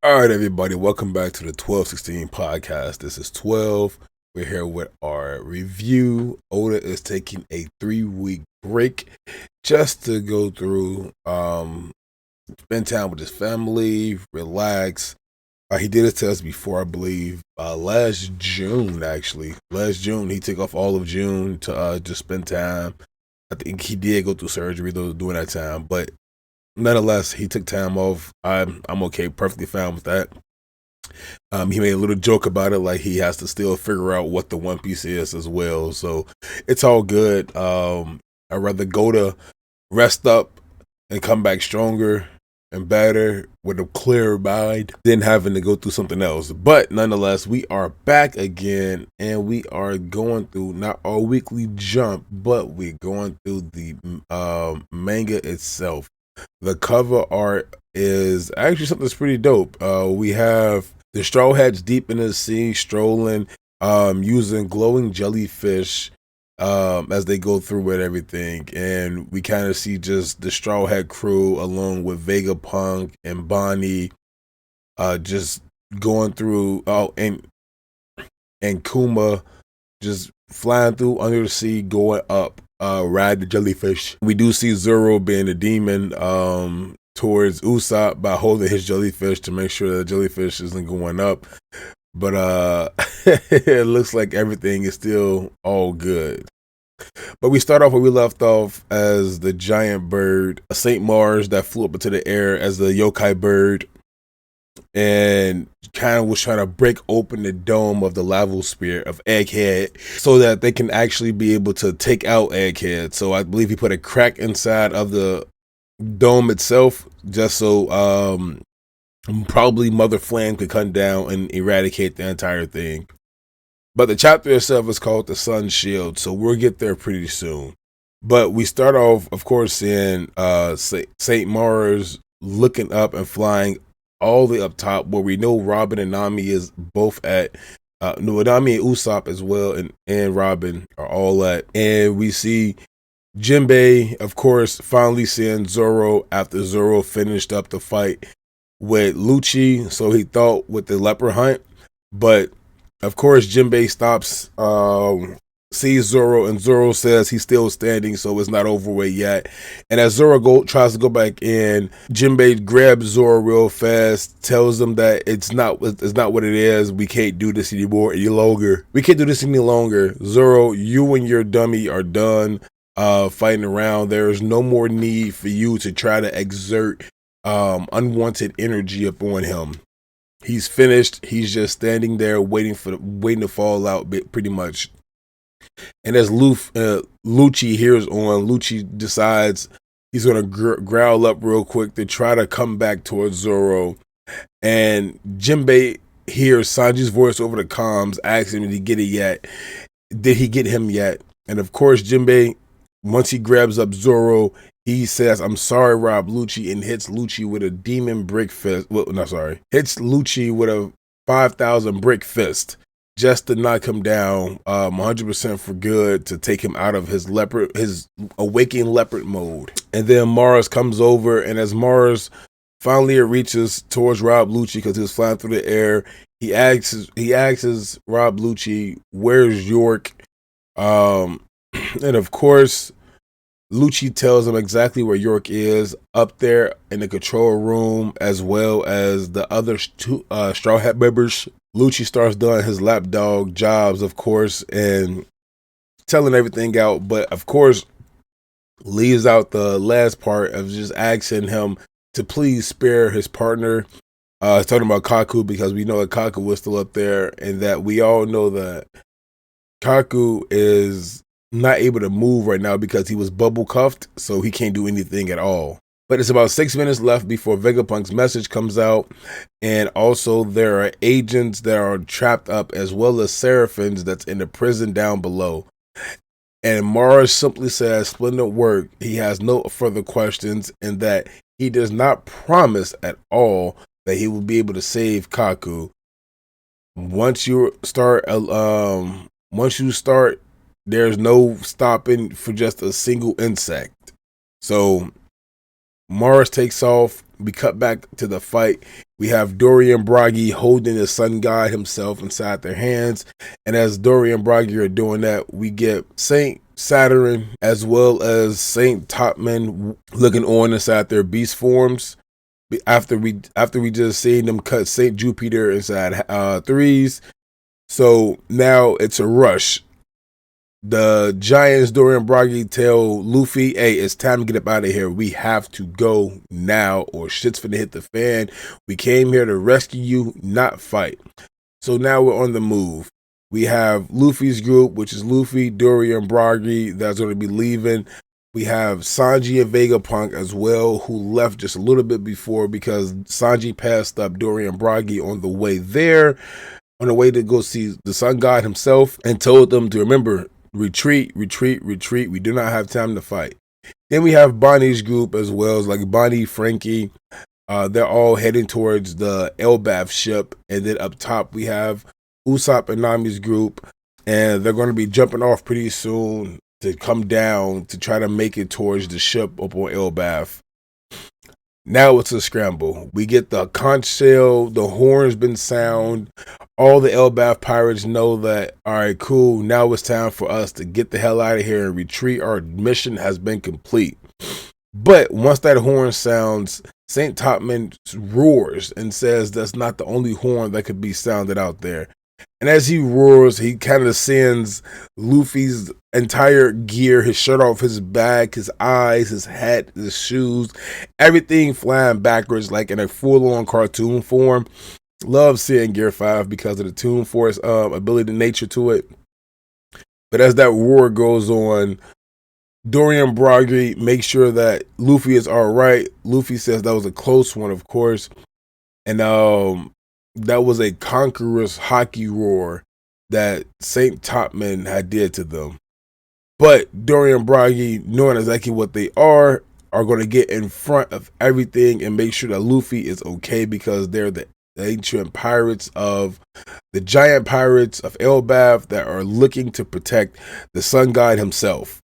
All right, everybody, welcome back to the 1216 podcast. This is 12. We're here with our review. Oda is taking a 3-week break just to go through, spend time with his family, relax. He did it to us before, I believe, last June, actually. Last June, he took off all of June to just spend time. I think he did go through surgery though during that time, but nonetheless, he took time off. I'm okay, perfectly fine with that. He made a little joke about it, like he has to still figure out what the One Piece is as well. So it's all good. I'd rather go to rest up and come back stronger and better with a clearer mind than having to go through something else. But nonetheless, we are back again and we are going through not our weekly jump, but we're going through the manga itself. The cover art is actually something that's pretty dope. We have the Straw Hats deep in the sea strolling, using glowing jellyfish as they go through with everything. And we kind of see just the Straw Hat crew along with Vegapunk and Bonnie just going through. Oh, and Kuma just flying through under the sea, going up, ride the jellyfish. We do see Zoro being a demon towards Usopp by holding his jellyfish to make sure the jellyfish isn't going up. But it looks like everything is still all good. But we start off where we left off as the giant bird, a Saint Mars that flew up into the air as the yokai bird and kind of was trying to break open the dome of the lava sphere of Egghead so that they can actually be able to take out Egghead. So I believe he put a crack inside of the dome itself just so probably Mother Flame could come down and eradicate the entire thing. But the chapter itself is called The Sun Shield, so we'll get there pretty soon. But we start off, of course, seeing Saint Mars looking up and flying all the way up top where we know Robin and Nami is both at. Nami and Usopp as well and Robin are all at. And we see Jinbei, of course, finally seeing Zoro after Zoro finished up the fight with Lucci. So he thought with the leper hunt. But, of course, Jinbei stops, sees Zoro, and Zoro says he's still standing, so it's not over with yet. And as Zoro tries to go back in, Jinbei grabs Zoro real fast, tells him that it's not what it is. We can't do this anymore any longer. We can't do this any longer. Zoro, you and your dummy are done fighting around. There is no more need for you to try to exert unwanted energy upon him. He's finished. He's just standing there waiting to fall out, pretty much. And as Lucci hears on, Lucci decides he's going to growl up real quick to try to come back towards Zoro. And Jinbei hears Sanji's voice over the comms asking him, did he get it yet? Did he get him yet? And of course, Jinbei, once he grabs up Zoro, he says, I'm sorry, Rob Lucci, and hits Lucci with a demon brick fist. Well, no, sorry. Hits Lucci with a 5,000 brick fist just to knock him down 100% for good, to take him out of his awakening leopard mode. And then Mars comes over, and as Mars finally reaches towards Rob Lucci because he was flying through the air, he asks Rob Lucci, where's York? And of course, Lucci tells him exactly where York is, up there in the control room, as well as the other two Straw Hat members. Lucci starts doing his lapdog jobs, of course, and telling everything out, but of course leaves out the last part of just asking him to please spare his partner. Talking about Kaku, because we know that Kaku was still up there, and that we all know that Kaku is not able to move right now because he was bubble cuffed, so he can't do anything at all. But it's about 6 minutes left before Vegapunk's message comes out, and also there are agents that are trapped up, as well as Seraphins that's in the prison down below. And Mars simply says, splendid work. He has no further questions, and that he does not promise at all that he will be able to save Kaku. Once you start, there's no stopping for just a single insect. So Mars takes off. We cut back to the fight. We have Dorian Bragi holding the sun god himself inside their hands. And as Dorian Bragi are doing that, we get Saint Saturn as well as Saint Topman looking on inside their beast forms. After we just seen them cut Saint Jupiter inside threes. So now it's a rush. The Giants, Dorian Bragi, tell Luffy, hey, it's time to get up out of here. We have to go now or shit's finna hit the fan. We came here to rescue you, not fight. So now we're on the move. We have Luffy's group, which is Luffy, Dorian Bragi, that's going to be leaving. We have Sanji and Vegapunk as well, who left just a little bit before because Sanji passed up Dorian Bragi on the way there, on the way to go see the sun god himself, and told them to remember, retreat, retreat, retreat. We do not have time to fight. Then we have Bonnie's group as well, as like Bonnie, Frankie. They're all heading towards the Elbaf ship. And then up top, we have Usopp and Nami's group. And they're going to be jumping off pretty soon to come down to try to make it towards the ship up on Elbaf. Now it's a scramble. We get the conch shell, the horn's been sound. All the Elbaf pirates know that, all right, cool, now it's time for us to get the hell out of here and retreat. Our mission has been complete. But once that horn sounds, Saint Topman roars and says that's not the only horn that could be sounded out there. And as he roars, he kind of sends Luffy's entire gear, his shirt off his back, his eyes, his hat, his shoes, everything flying backwards like in a full-on cartoon form. Love seeing Gear 5 because of the Toon Force ability nature to it. But as that roar goes on, Dorian Bragi makes sure that Luffy is all right. Luffy says that was a close one, of course. And that was a conqueror's hockey roar that Saint Topman had did to them. But Dorian Bragi, knowing exactly what they are going to get in front of everything and make sure that Luffy is okay because they're the ancient pirates of the giant pirates of Elbaf that are looking to protect the sun god himself.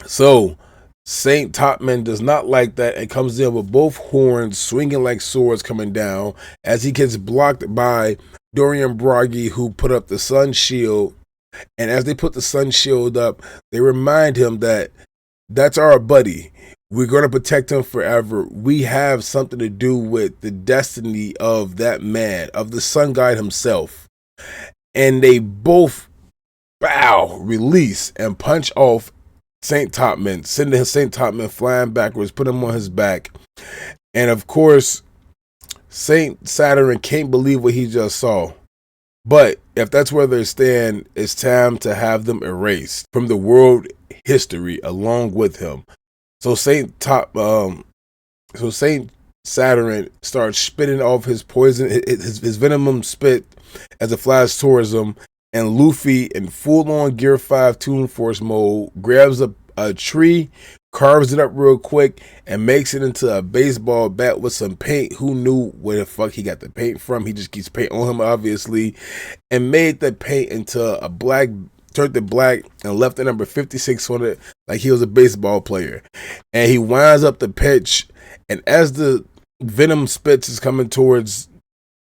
So Saint Topman does not like that and comes in with both horns swinging like swords coming down as he gets blocked by Dorian Bragi, who put up the sun shield. And as they put the sun shield up, they remind him that that's our buddy. We're going to protect him forever. We have something to do with the destiny of that man, of the sun god himself. And they both bow, release, and punch off Saint Topman, sending Saint Topman flying backwards, put him on his back. And of course, Saint Saturn can't believe what he just saw. But if that's where they stand, it's time to have them erased from the world history along with him. So Saint Saturn starts spitting off his poison, his venomous spit as it flies towards him. And Luffy, in full-on Gear 5 Toon Force mode, grabs a tree, carves it up real quick, and makes it into a baseball bat with some paint. Who knew where the fuck he got the paint from? He just keeps paint on him, obviously, and made the paint into a black, turned it black, and left the number 56 on it like he was a baseball player. And he winds up the pitch, and as the venom spits is coming towards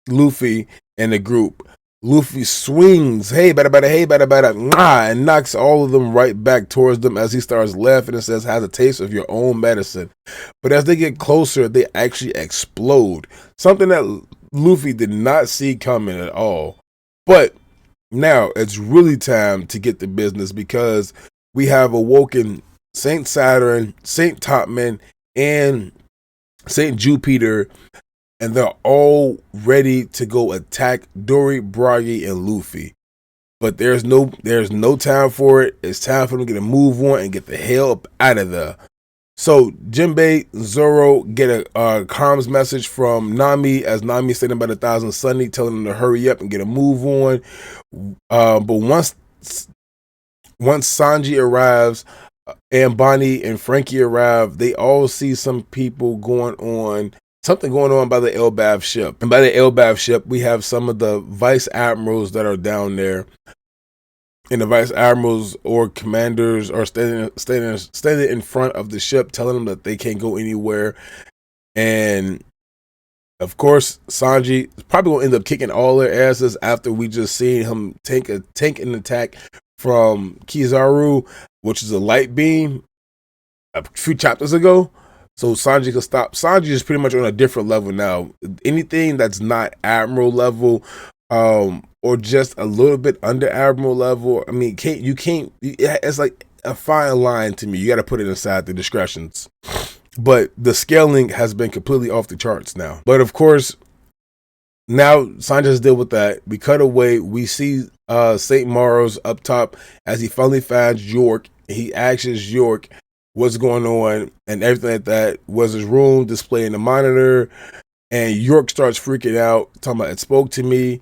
Luffy and the group, Luffy swings, hey, bada, and knocks all of them right back towards them as he starts laughing and says, has a taste of your own medicine. But as they get closer, they actually explode. Something that Luffy did not see coming at all. But now it's really time to get to business because we have awoken Saint Saturn, Saint Topman, and Saint Jupiter, and they're all ready to go attack Dorian Bragi and Luffy. But there's no time for it. It's time for them to get a move on and get the hell up out of there. So Jinbei, Zoro get a comms message from Nami as Nami standing by the Thousand Sunny, telling them to hurry up and get a move on. But once Sanji arrives and Bonnie and Frankie arrive, they all see something going on by the Elbaf ship. And by the Elbaf ship, we have some of the vice admirals that are down there. and the vice admirals or commanders are standing in front of the ship, telling them that they can't go anywhere. And of course, Sanji is probably gonna end up kicking all their asses after we just seen him tank an attack from Kizaru, which is a light beam, a few chapters ago. So Sanji can stop. Sanji is pretty much on a different level now. Anything that's not admiral level, or just a little bit under admiral level, I mean, you can't. It's like a fine line to me. You got to put it inside the discretions. But the scaling has been completely off the charts now. But of course, now Sanji's deal with that. We cut away. We see St. Maro's up top as he finally finds York. He asks York what's going on and everything like that. Was his room displaying the monitor? And York starts freaking out, talking about it spoke to me.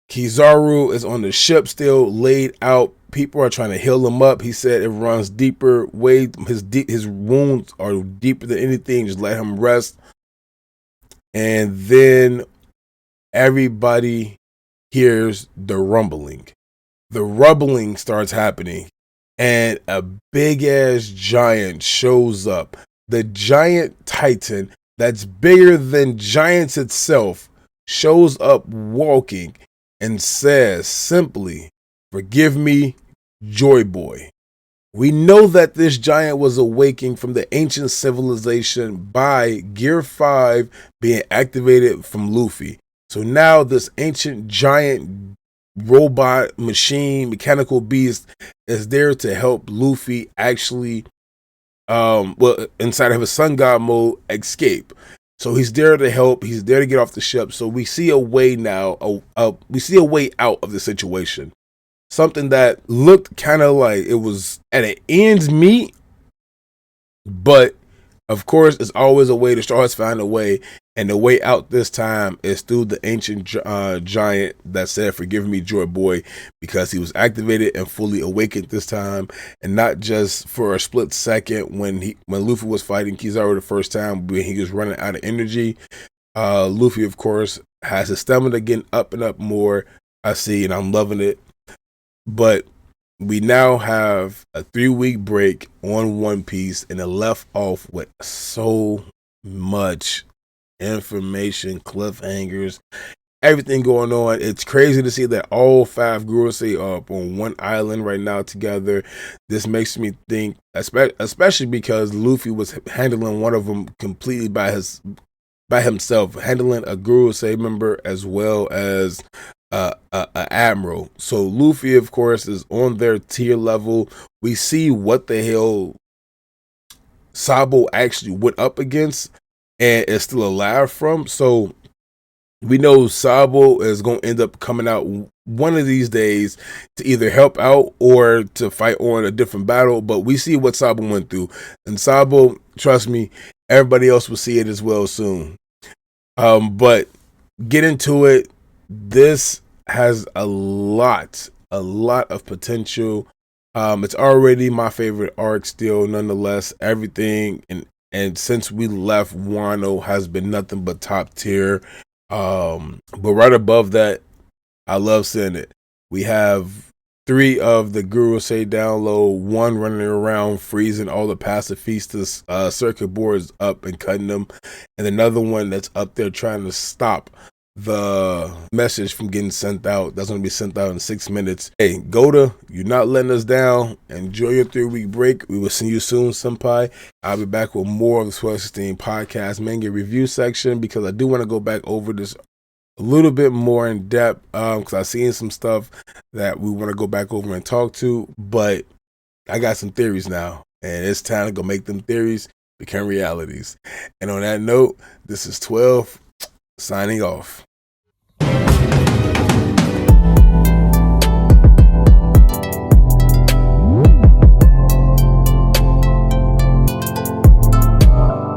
Kizaru is on the ship still laid out. People are trying to heal him up. He said it runs deeper. His wounds are deeper than anything. Just let him rest. And then everybody hears the rumbling. The rumbling starts happening, and a big ass giant shows up. The giant titan that's bigger than Giants itself shows up walking and says simply, "Forgive me, Joy Boy." We know that this giant was awaking from the ancient civilization by Gear 5 being activated from Luffy. So now this ancient giant robot machine mechanical beast is there to help Luffy actually inside of his sun god mode escape. So he's there to help. He's there to get off the ship. So we see a way now. We see a way out of the situation. Something that looked kind of like it was at an end's meet, but of course, it's always a way. The stars find a way, and the way out this time is through the ancient giant that said, "Forgive me, Joy Boy," because he was activated and fully awakened this time, and not just for a split second when Luffy was fighting Kizaru the first time when he was running out of energy. Luffy, of course, has his stamina getting up and up more. I see, and I'm loving it. But we now have a 3-week break on One Piece, and it left off with so much information, cliffhangers, everything going on. It's crazy to see that all 5 Gurusei are up on one island right now together. This makes me think, especially because Luffy was handling one of them completely by himself, handling a Gurusei member as well as admiral. So Luffy, of course, is on their tier level. We see what the hell Sabo actually went up against and is still alive from. So we know Sabo is going to end up coming out one of these days to either help out or to fight on a different battle. But we see what Sabo went through, and Sabo, trust me, everybody else will see it as well soon. But get into it. This has a lot of potential. It's already my favorite arc still, nonetheless. Everything and since we left, Wano has been nothing but top tier. But right above that, I love seeing it. We have 3 of the Gurusei down low, 1 running around freezing all the pacifistas circuit boards up and cutting them, and another one that's up there trying to stop the message from getting sent out. That's going to be sent out in 6 minutes. Hey, Goda, you're not letting us down. Enjoy your 3-week break. We will see you soon, senpai. I'll be back with more of the 1216 podcast manga review section, because I do want to go back over this a little bit more in depth, because I've seen some stuff that we want to go back over and talk to, but I got some theories now, and it's time to go make them theories become realities. And on that note, this is 12 signing off.